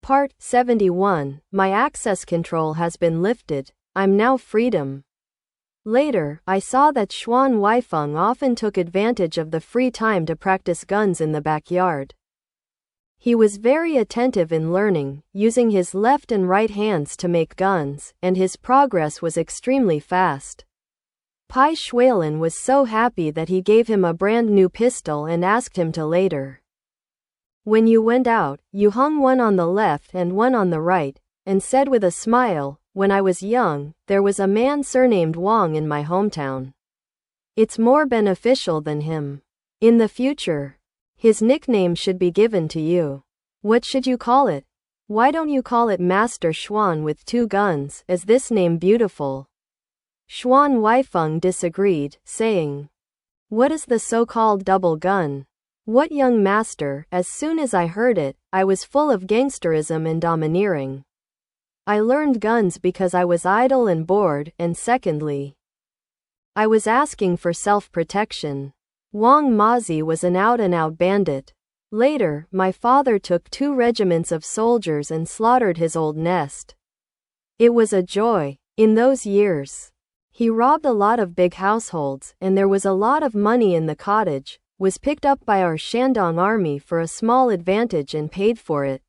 Part 71. My access control has been lifted. I'm now freedom. Later, I saw that Xuan Huaifeng often took advantage of the free time to practice guns in the backyard. He was very attentive in learning, using his left and right hands to make guns, and his progress was extremely fast. Bai Xuelan was so happy that he gave him a brand new pistol and asked him to later. When you went out, you hung one on the left and one on the right, and said with a smile, "When I was young, there was a man surnamed Wang in my hometown. It's more beneficial than him. In the future, his nickname should be given to you. What should you call it? Why don't you call it Master Xuan with 2 guns, as this name beautiful?" Xuan Huaifeng disagreed, saying, "What is the so-called double gun? What young master?" As soon as I heard it, I was full of gangsterism and domineering. I learned guns because I was idle and bored, and secondly, I was asking for self-protection. Wang Mazi was an out-and-out bandit. Later, my father took 2 regiments of soldiers and slaughtered his old nest. It was a joy. In those years, he robbed a lot of big households, and there was a lot of money in the cottage, was picked up by our Shandong army for a small advantage and paid for it.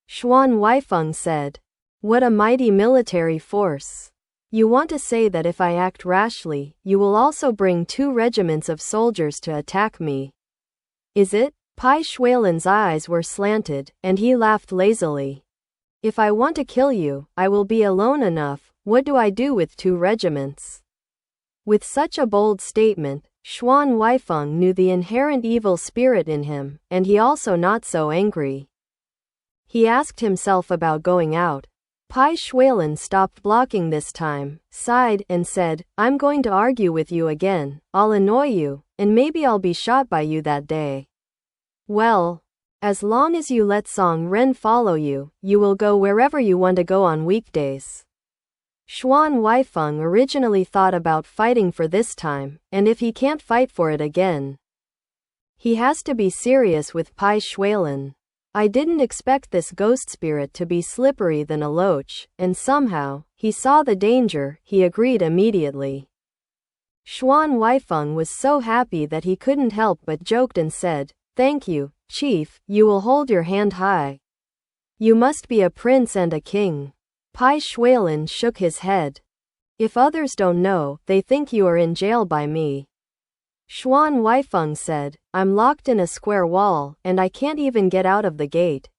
Xuan Huaifeng said, "What a mighty military force. You want to say that if I act rashly, you will also bring 2 regiments of soldiers to attack me? Is it?" Bai Xuelan's eyes were slanted, and he laughed lazily. "If I want to kill you, I will be alone enough. What do I do with 2 regiments? With such a bold statement, Xuan Huaifeng knew the inherent evil spirit in him, and he also not so angry. He asked himself about going out. Bai Xuelan stopped blocking this time, sighed, and said, "I'm going to argue with you again. I'll annoy you, and maybe I'll be shot by you that day. Well, as long as you let Song Ren follow you, you will go wherever you want to go on weekdays." Xuan Huaifeng originally thought about fighting for this time, and if he can't fight for it again, he has to be serious with Bai Xuelan. I didn't expect this ghost spirit to be slippery than a loach, and somehow, he saw the danger. He agreed immediately. Xuan Huaifeng was so happy that he couldn't help but joked and said, "Thank you, Chief, you will hold your hand high. You must be a prince and a king." Bai Xuelan shook his head. "If others don't know, they think you are in jail by me." Xuan Huaifeng said, "I'm locked in a square wall, and I can't even get out of the gate."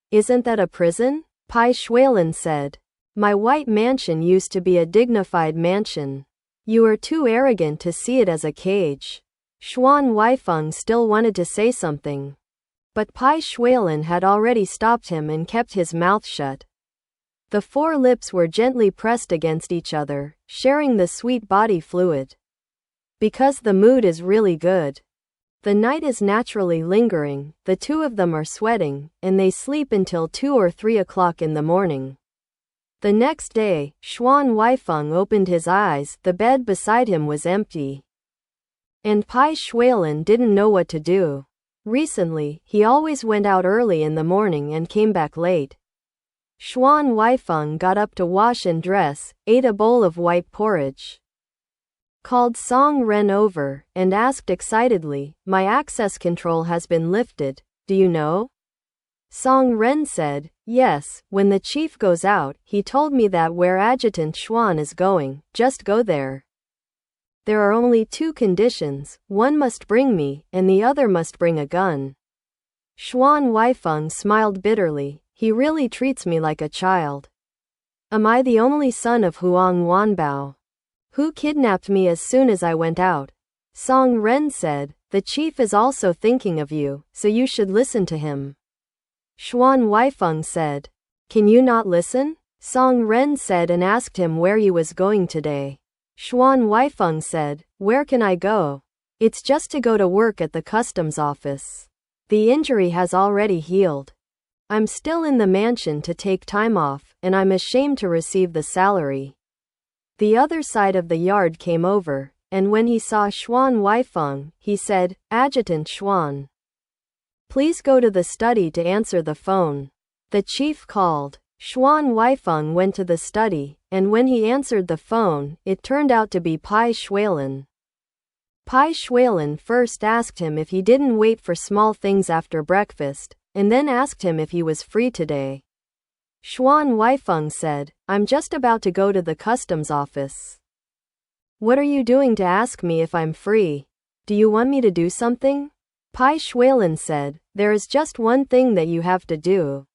"Isn't that a prison?" Bai Xuelan said. "My white mansion used to be a dignified mansion. You are too arrogant to see it as a cage." Xuan Huaifeng still wanted to say something, but Bai Xuelan had already stopped him and kept his mouth shut. The 4 lips were gently pressed against each other, sharing the sweet body fluid. Because the mood is really good. The night is naturally lingering, the 2 of them are sweating, and they sleep until 2 or 3 o'clock in the morning. The next day, Xuan Huaifeng opened his eyes. The bed beside him was empty. And Bai Xuelan didn't know what to do. Recently, he always went out early in the morning and came back late. Xuan Huaifeng got up to wash and dress, ate a bowl of white porridge, called Song Ren over, and asked excitedly, "My access control has been lifted, do you know?" Song Ren said, "Yes, when the chief goes out, he told me that where Adjutant Xuan is going, just go there. There are only 2 conditions, one must bring me, and the other must bring a gun." Xuan Huaifeng smiled bitterly. "He really treats me like a child. Am I the only son of Huang Wanbao? Who kidnapped me as soon as I went out?" Song Ren said, "The chief is also thinking of you, so you should listen to him." Xuan Huaifeng said, "Can you not listen?" Song Ren said and asked him where he was going today. Xuan Huaifeng said, "Where can I go? It's just to go to work at the customs office. The injury has already healed. I'm still in the mansion to take time off, and I'm ashamed to receive the salary." The other side of the yard came over, and when he saw Xuan Huaifeng, he said, "Adjutant Xuan, please go to the study to answer the phone." The chief called. Xuan Huaifeng went to the study, and when he answered the phone, it turned out to be Bai Xuelan. Bai Xuelan first asked him if he didn't wait for small things after breakfast, and then asked him if he was free today. Xuan Huaifeng said, "I'm just about to go to the customs office." "What are you doing to ask me if I'm free? Do you want me to do something?" Bai Xuelan said, "There is just one thing that you have to do."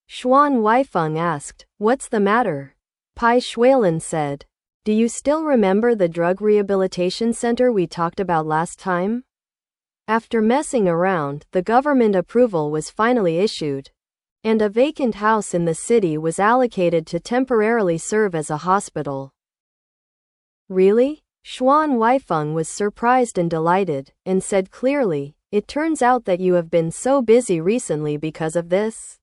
Xuan Huaifeng asked, "What's the matter?" Bai Xuelan said, "Do you still remember the drug rehabilitation center we talked about last time? After messing around, the government approval was finally issued, and a vacant house in the city was allocated to temporarily serve as a hospital." "Really?" Xuan Huaifeng was surprised and delighted, and said clearly, "It turns out that you have been so busy recently because of this.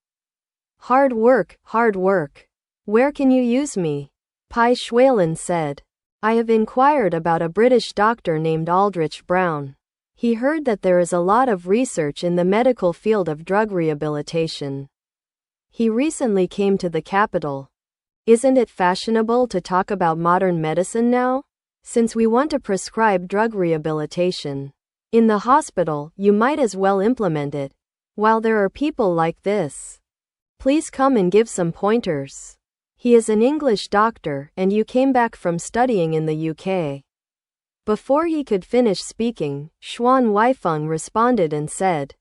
Hard work, hard work. Where can you use me?" Bai Xuelan said, "I have inquired about a British doctor named Aldrich Brown. He heard that there is a lot of research in the medical field of drug rehabilitation. He recently came to the capital. Isn't it fashionable to talk about modern medicine now? Since we want to prescribe drug rehabilitation in the hospital, you might as well implement it. While there are people like this, please come and give some pointers. He is an English doctor, and you came back from studying in the UK." Before he could finish speaking, Xuan Huaifeng responded and said,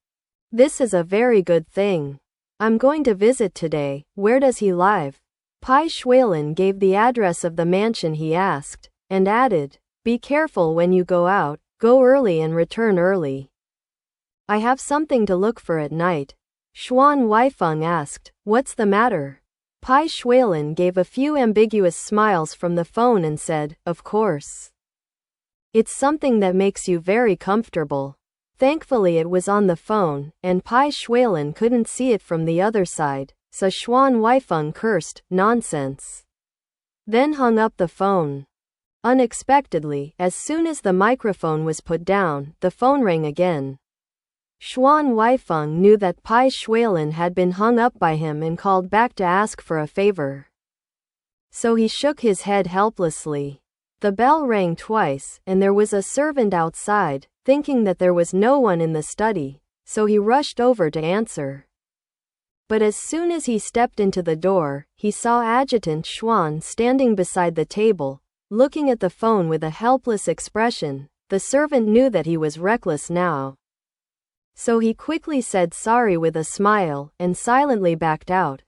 "This is a very good thing. I'm going to visit today. Where does he live?" Bai Xuelan gave the address of the mansion he asked, and added, "Be careful when you go out, go early and return early. I have something to look for at night." Xuan Huaifeng asked, "What's the matter?" Bai Xuelan gave a few ambiguous smiles from the phone and said, "Of course. It's something that makes you very comfortable." Thankfully it was on the phone, and Bai Xuelan couldn't see it from the other side, so Xuan Huaifeng cursed, "Nonsense," then hung up the phone. Unexpectedly, as soon as the microphone was put down, the phone rang again. Xuan Huaifeng knew that Bai Xuelan had been hung up by him and called back to ask for a favor. So he shook his head helplessly. The bell rang twice, and there was a servant outside, thinking that there was no one in the study, so he rushed over to answer. But as soon as he stepped into the door, he saw Adjutant Xuan standing beside the table, looking at the phone with a helpless expression. The servant knew that he was reckless now, so he quickly said sorry with a smile, and silently backed out.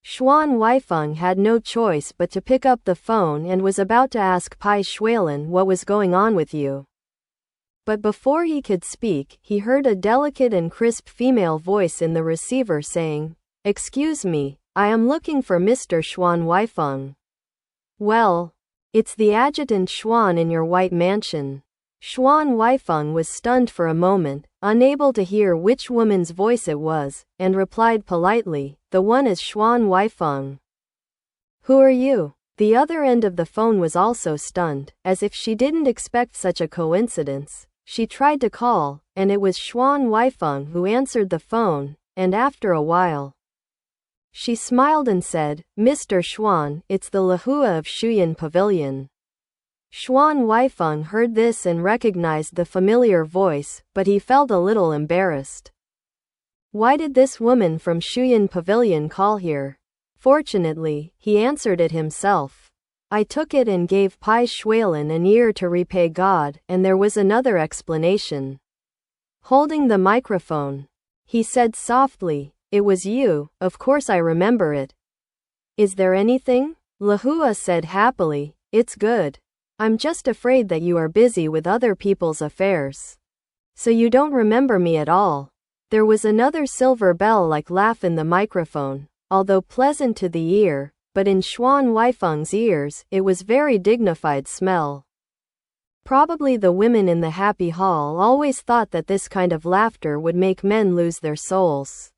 Xuan Huaifeng had no choice but to pick up the phone and was about to ask Bai Xuelan what was going on with you. But before he could speak, he heard a delicate and crisp female voice in the receiver saying, "Excuse me, I am looking for Mr. Xuan Huaifeng." "Well, it's the Adjutant Xuan in your white mansion." Xuan Huaifeng was stunned for a moment, unable to hear which woman's voice it was, and replied politely, "The one is Xuan Huaifeng." "Who are you?" The other end of the phone was also stunned, as if she didn't expect such a coincidence. She tried to call, and it was Xuan Huaifeng who answered the phone, and after a while, she smiled and said, "Mr. Xuan, it's the Lahua of Shuyan Pavilion." Xuan Huaifeng heard this and recognized the familiar voice, but he felt a little embarrassed. Why did this woman from Shuyan Pavilion call here? Fortunately, he answered it himself. "I took it and gave Bai Xuelan an ear to repay God," and there was another explanation. Holding the microphone, he said softly, "It was you, of course I remember it." "Is there anything?" Lahua said happily, "It's good. I'm just afraid that you are busy with other people's affairs, so you don't remember me at all." There was another silver bell-like laugh in the microphone, although pleasant to the ear, but in Xuan Huaifeng's ears, it was very dignified smell. Probably the women in the happy hall always thought that this kind of laughter would make men lose their souls.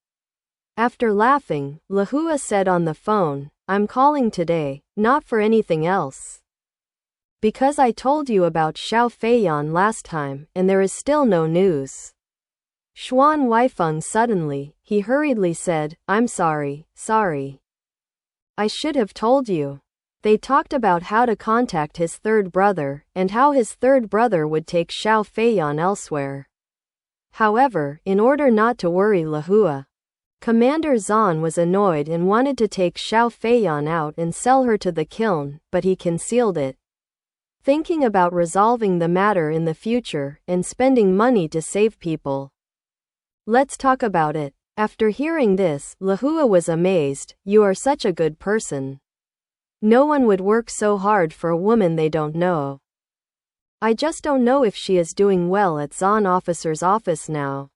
After laughing, Lahua said on the phone, "I'm calling today, not for anything else. Because I told you about Xiao Feiyan last time, and there is still no news." Xuan Huaifeng suddenly, he hurriedly said, I'm sorry. I should have told you. They talked about how to contact his third brother, and how his third brother would take Xiao Feiyan elsewhere. However, in order not to worry Lahua, Commander Zhan was annoyed and wanted to take Xiao Feiyan out and sell her to the kiln, but he concealed it, thinking about resolving the matter in the future and spending money to save people. Let's talk about it. After hearing this, Lahua was amazed. You are such a good person. No one would work so hard for a woman they don't know. I just don't know if she is doing well at Zhan officer's office now.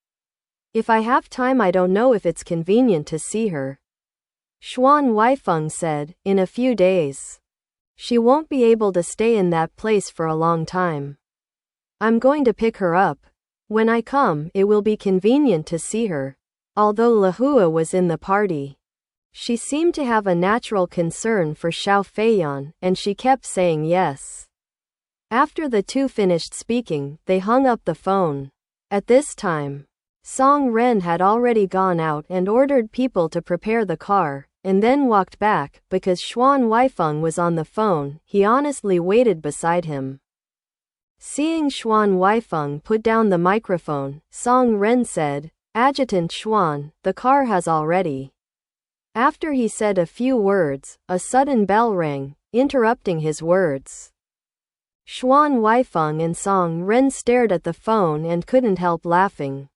If I have time, I don't know if it's convenient to see her. Xuan Huaifeng said, in a few days. She won't be able to stay in that place for a long time. I'm going to pick her up. When I come, it will be convenient to see her. Although Lahua was in the party, she seemed to have a natural concern for Xiao Feiyan, and she kept saying yes. After the two finished speaking, they hung up the phone. At this time, Song Ren had already gone out and ordered people to prepare the car, and then walked back. Because Xuan Huaifeng was on the phone, he honestly waited beside him. Seeing Xuan Huaifeng put down the microphone, Song Ren said, Adjutant Xuan, the car has already. After he said a few words, a sudden bell rang, interrupting his words. Xuan Huaifeng and Song Ren stared at the phone and couldn't help laughing.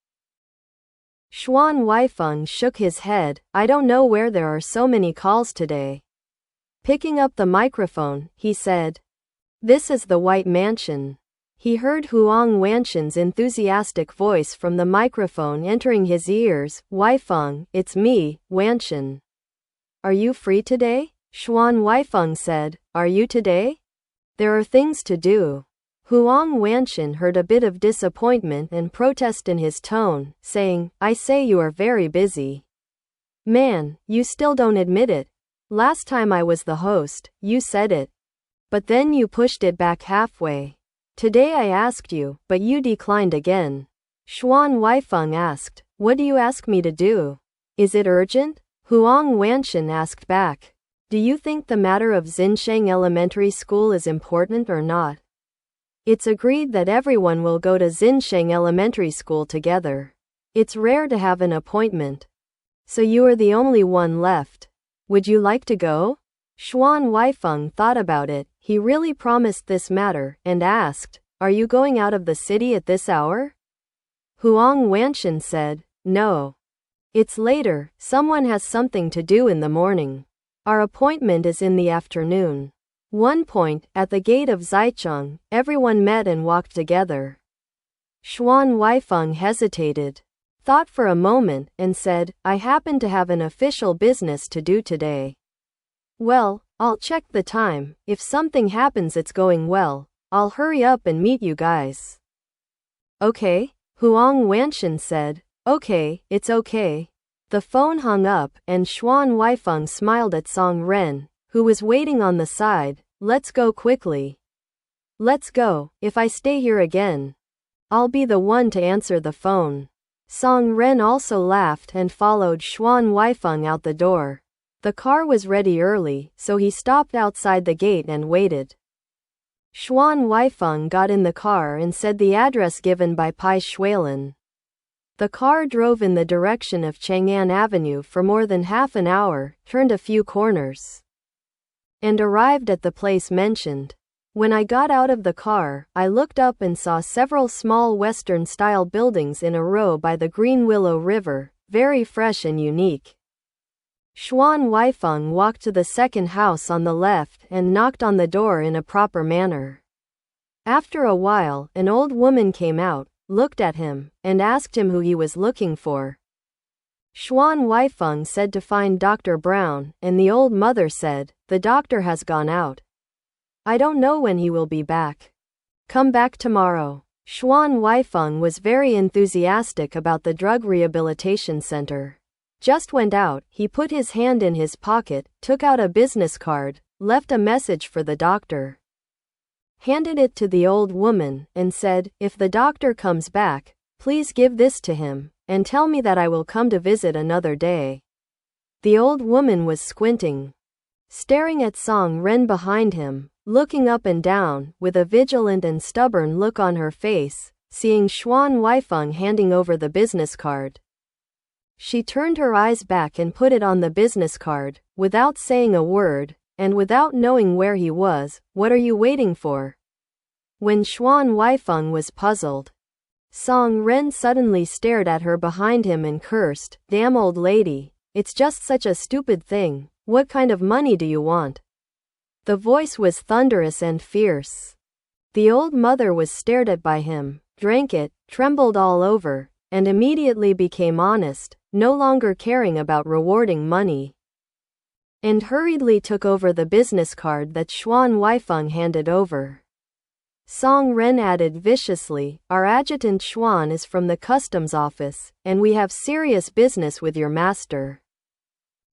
Xuan Huaifeng shook his head. I don't know where there are so many calls today. Picking up the microphone, he said, This is the White Mansion. He heard Huang Wanqian's enthusiastic voice from the microphone entering his ears. Huaifeng, it's me, Wanqian. Are you free today? Xuan Huaifeng said, Are you today? There are things to do. Huang Wanqian heard a bit of disappointment and protest in his tone, saying, I say you are very busy. Man, you still don't admit it. Last time I was the host, you said it. But then you pushed it back halfway. Today I asked you, but you declined again. Xuan Huaifeng asked, What do you ask me to do? Is it urgent? Huang Wanqian asked back. Do you think the matter of Xinsheng Elementary School is important or not? It's agreed that everyone will go to Xinsheng Elementary School together. It's rare to have an appointment. So you are the only one left. Would you like to go? Xuan Huaifeng thought about it. He really promised this matter, and asked, Are you going out of the city at this hour? Huang Wanqian said, No. It's later, someone has something to do in the morning. Our appointment is in the afternoon. One point, at the gate of Zaicheng, everyone met and walked together. Xuan Huaifeng hesitated, thought for a moment, and said, I happen to have an official business to do today. Well, I'll check the time. If something happens it's going well, I'll hurry up and meet you guys. Okay, Huang Wanqian said. Okay, it's okay. The phone hung up, and Xuan Huaifeng smiled at Song Ren, who was waiting on the side. Let's go quickly. Let's go. If I stay here again, I'll be the one to answer the phone. Song Ren also laughed and followed Xuan Huaifeng out the door. The car was ready early, so he stopped outside the gate and waited. Xuan Huaifeng got in the car and said the address given by Bai Xuelan. The car drove in the direction of Chang'an Avenue for more than half an hour, turned a few corners, and arrived at the place mentioned. When I got out of the car, I looked up and saw several small Western-style buildings in a row by the Green Willow River, very fresh and unique. Xuan Huaifeng walked to the second house on the left and knocked on the door in a proper manner. After a while, an old woman came out, looked at him, and asked him who he was looking for. Xuan Huaifeng said to find Dr. Brown, and the old mother said, The doctor has gone out. I don't know when he will be back. Come back tomorrow. Xuan Huaifeng was very enthusiastic about the drug rehabilitation center. Just went out, he put his hand in his pocket, took out a business card, left a message for the doctor, handed it to the old woman, and said, If the doctor comes back, Please give this to him, and tell me that I will come to visit another day. The old woman was squinting, staring at Song Ren behind him, looking up and down, with a vigilant and stubborn look on her face, seeing Xuan Huaifeng handing over the business card. She turned her eyes back and put it on the business card, without saying a word, and without knowing where he was. What are you waiting for? When Xuan Huaifeng was puzzled, Song Ren suddenly stared at her behind him and cursed, "Damn old lady, it's just such a stupid thing. What kind of money do you want?" The voice was thunderous and fierce. The old mother was stared at by him, drank it, trembled all over, and immediately became honest, no longer caring about rewarding money, and hurriedly took over the business card that Xuan Huaifeng handed over. Song Ren added viciously, "Our adjutant Xuan is from the customs office, and we have serious business with your master.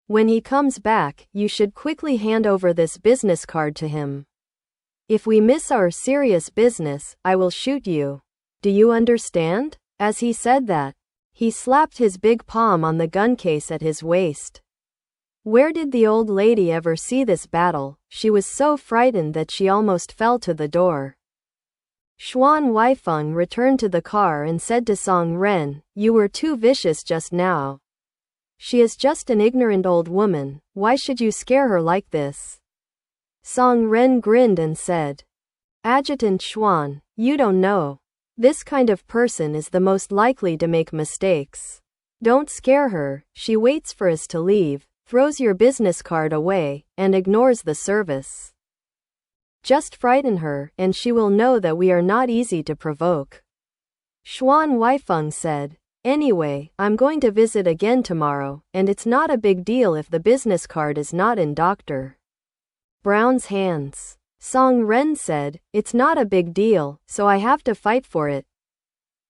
When he comes back, you should quickly hand over this business card to him. If we miss our serious business, I will shoot you. Do you understand?" As he said that, he slapped his big palm on the gun case at his waist. Where did the old lady ever see this battle? She was so frightened that she almost fell to the door. Xuan Huaifeng returned to the car and said to Song Ren, "You were too vicious just now. She is just an ignorant old woman, why should you scare her like this?" Song Ren grinned and said, "Adjutant Xuan, you don't know. This kind of person is the most likely to make mistakes. Don't scare her, she waits for us to leave, throws your business card away, and ignores the service. Just frighten her, and she will know that we are not easy to provoke." Xuan Huaifeng said, "Anyway, I'm going to visit again tomorrow, and it's not a big deal if the business card is not in Dr. Brown's hands." Song Ren said, "It's not a big deal, so I have to fight for it.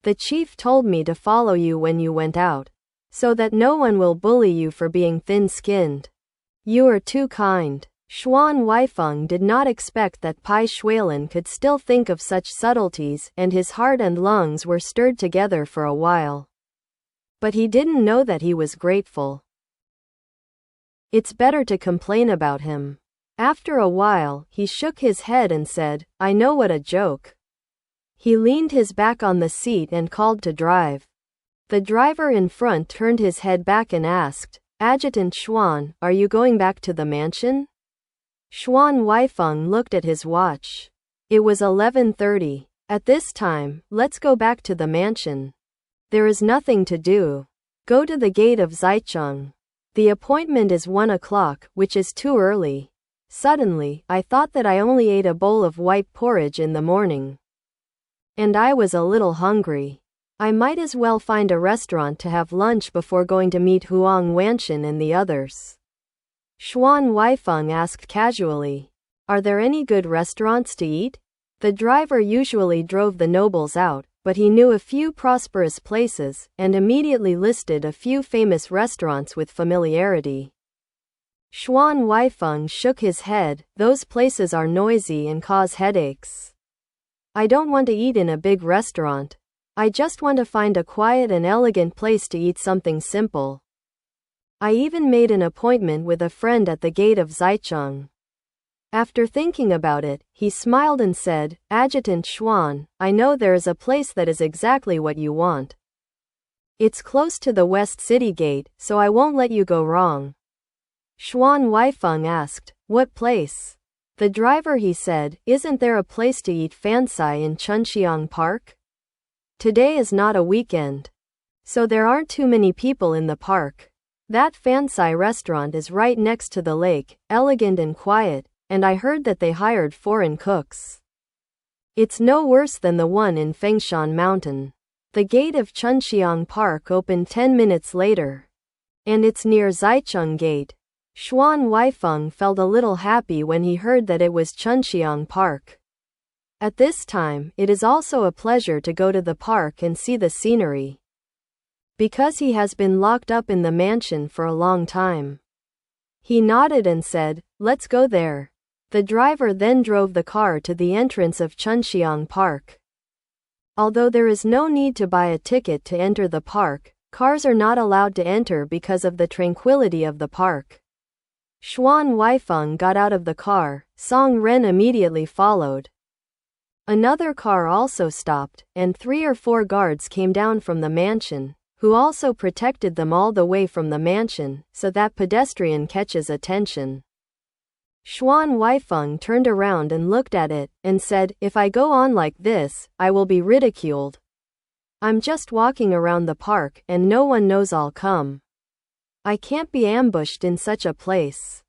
The chief told me to follow you when you went out, so that no one will bully you for being thin-skinned. You are too kind." Xuan Huaifeng did not expect that Bai Xuelan could still think of such subtleties, and his heart and lungs were stirred together for a while. But he didn't know that he was grateful. It's better to complain about him. After a while, he shook his head and said, "I know, what a joke." He leaned his back on the seat and called to drive. The driver in front turned his head back and asked, "Adjutant Xuan, are you going back to the mansion?" Xuan Huaifeng looked at his watch. It was 11:30. At this time, let's go back to the mansion. There is nothing to do. Go to the gate of Xicheng. The appointment is 1 o'clock, which is too early. Suddenly, I thought that I only ate a bowl of white porridge in the morning, and I was a little hungry. I might as well find a restaurant to have lunch before going to meet Huang Wanxian and the others. Xuan Huaifeng asked casually, "Are there any good restaurants to eat?" The driver usually drove the nobles out, but he knew a few prosperous places, and immediately listed a few famous restaurants with familiarity. Xuan Huaifeng shook his head, "Those places are noisy and cause headaches. I don't want to eat in a big restaurant. I just want to find a quiet and elegant place to eat something simple. I even made an appointment with a friend at the gate of Xicheng." After thinking about it, he smiled and said, "Adjutant Xuan, I know there is a place that is exactly what you want. It's close to the West City Gate, so I won't let you go wrong." Xuan Huaifeng asked, "What place?" The driver, he said, "Isn't there a place to eat fancy in Chunxiang Park? Today is not a weekend, so there aren't too many people in the park. That fancy restaurant is right next to the lake, elegant and quiet, and I heard that they hired foreign cooks. It's no worse than the one in Fengshan Mountain." The gate of Chunxiang Park opened 10 minutes later, and it's near Xicheng Gate. Xuan Huaifeng felt a little happy when he heard that it was Chunxiang Park. At this time, it is also a pleasure to go to the park and see the scenery, because he has been locked up in the mansion for a long time. He nodded and said, "Let's go there." The driver then drove the car to the entrance of Chunxiang Park. Although there is no need to buy a ticket to enter the park, cars are not allowed to enter because of the tranquility of the park. Xuan Huaifeng got out of the car, Song Ren immediately followed. Another car also stopped, and 3 or 4 guards came down from the mansion, who also protected them all the way from the mansion, so that pedestrian catches attention. Xuan Huaifeng turned around and looked at it, and said, "If I go on like this, I will be ridiculed. I'm just walking around the park, and no one knows I'll come. I can't be ambushed in such a place.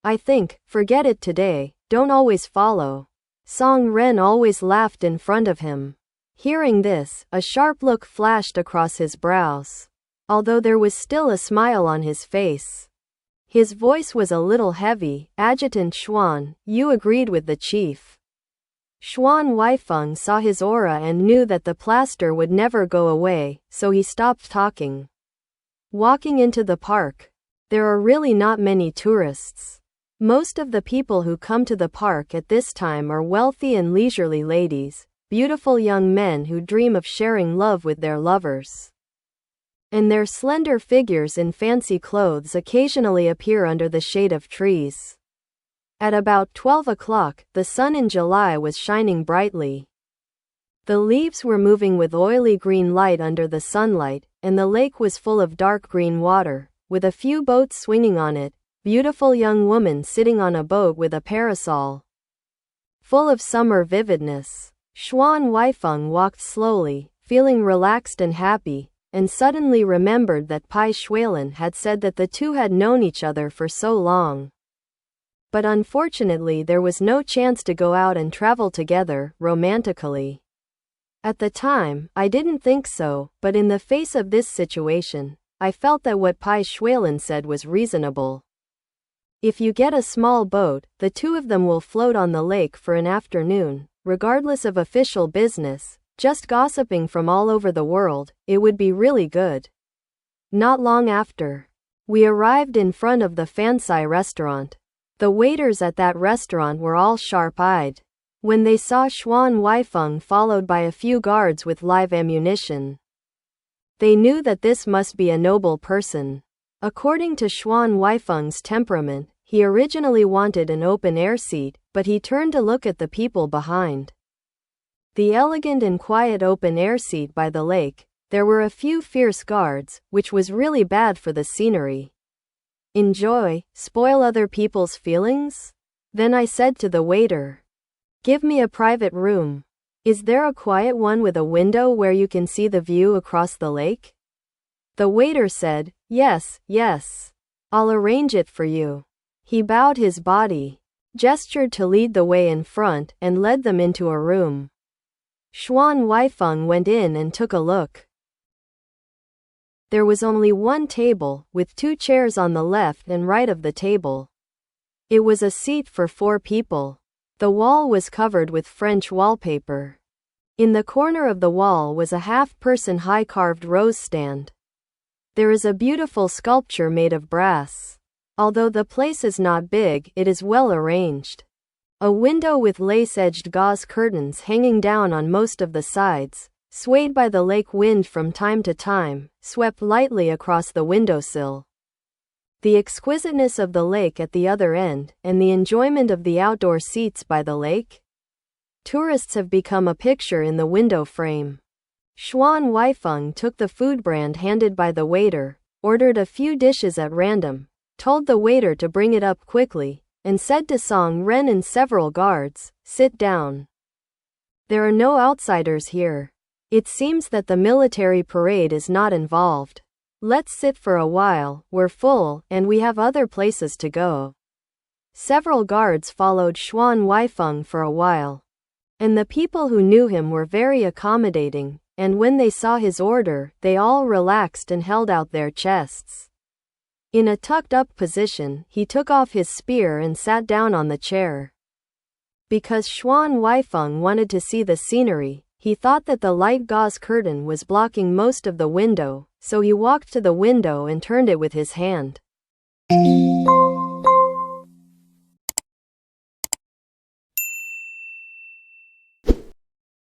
I think, forget it today, don't always follow." Song Ren always laughed in front of him. Hearing this, a sharp look flashed across his brows. Although there was still a smile on his face. His voice was a little heavy. "Adjutant Xuan, you agreed with the chief." Xuan Huaifeng saw his aura and knew that the plaster would never go away, so he stopped talking. Walking into the park. There are really not many tourists. Most of the people who come to the park at this time are wealthy and leisurely ladies, beautiful young men who dream of sharing love with their lovers. And their slender figures in fancy clothes occasionally appear under the shade of trees. At about 12 o'clock, the sun in July was shining brightly. The leaves were moving with oily green light under the sunlight, and the lake was full of dark green water, with a few boats swinging on it. Beautiful young woman sitting on a boat with a parasol. Full of summer vividness. Xuan Huaifeng walked slowly, feeling relaxed and happy, and suddenly remembered that Bai Xuelan had said that the two had known each other for so long. But unfortunately there was no chance to go out and travel together, romantically. At the time, I didn't think so, but in the face of this situation, I felt that what Bai Xuelan said was reasonable. If you get a small boat, the two of them will float on the lake for an afternoon, regardless of official business, just gossiping from all over the world. It would be really good. Not long after, we arrived in front of the fancy restaurant. The waiters at that restaurant were all sharp-eyed. When they saw Xuan Huaifeng followed by a few guards with live ammunition, they knew that this must be a noble person. According to Xuan Huaifeng's temperament, he originally wanted an open-air seat, but he turned to look at the people behind the elegant and quiet open-air seat by the lake. There were a few fierce guards, which was really bad for the scenery. Enjoy, spoil other people's feelings? Then I said to the waiter, "Give me a private room. Is there a quiet one with a window where you can see the view across the lake?" The waiter said, "Yes, yes. I'll arrange it for you." He bowed his body, gestured to lead the way in front, and led them into a room. Xuan Huaifeng went in and took a look. There was only one table, with 2 chairs on the left and right of the table. It was a seat for 4 people. The wall was covered with French wallpaper. In the corner of the wall was a half-person high carved rose stand. There is a beautiful sculpture made of brass. Although the place is not big, it is well arranged. A window with lace-edged gauze curtains hanging down on most of the sides, swayed by the lake wind from time to time, swept lightly across the windowsill. The exquisiteness of the lake at the other end, and the enjoyment of the outdoor seats by the lake. Tourists have become a picture in the window frame. Xuan Huaifeng took the food brand handed by the waiter, ordered a few dishes at random, told the waiter to bring it up quickly, and said to Song Ren and several guards, "Sit down. There are no outsiders here. It seems that the military parade is not involved. Let's sit for a while, we're full, and we have other places to go." Several guards followed Xuan Huaifeng for a while. And the people who knew him were very accommodating, and when they saw his order, they all relaxed and held out their chests. In a tucked-up position, he took off his spear and sat down on the chair. Because Xuan Huaifeng wanted to see the scenery, he thought that the light gauze curtain was blocking most of the window, so he walked to the window and turned it with his hand.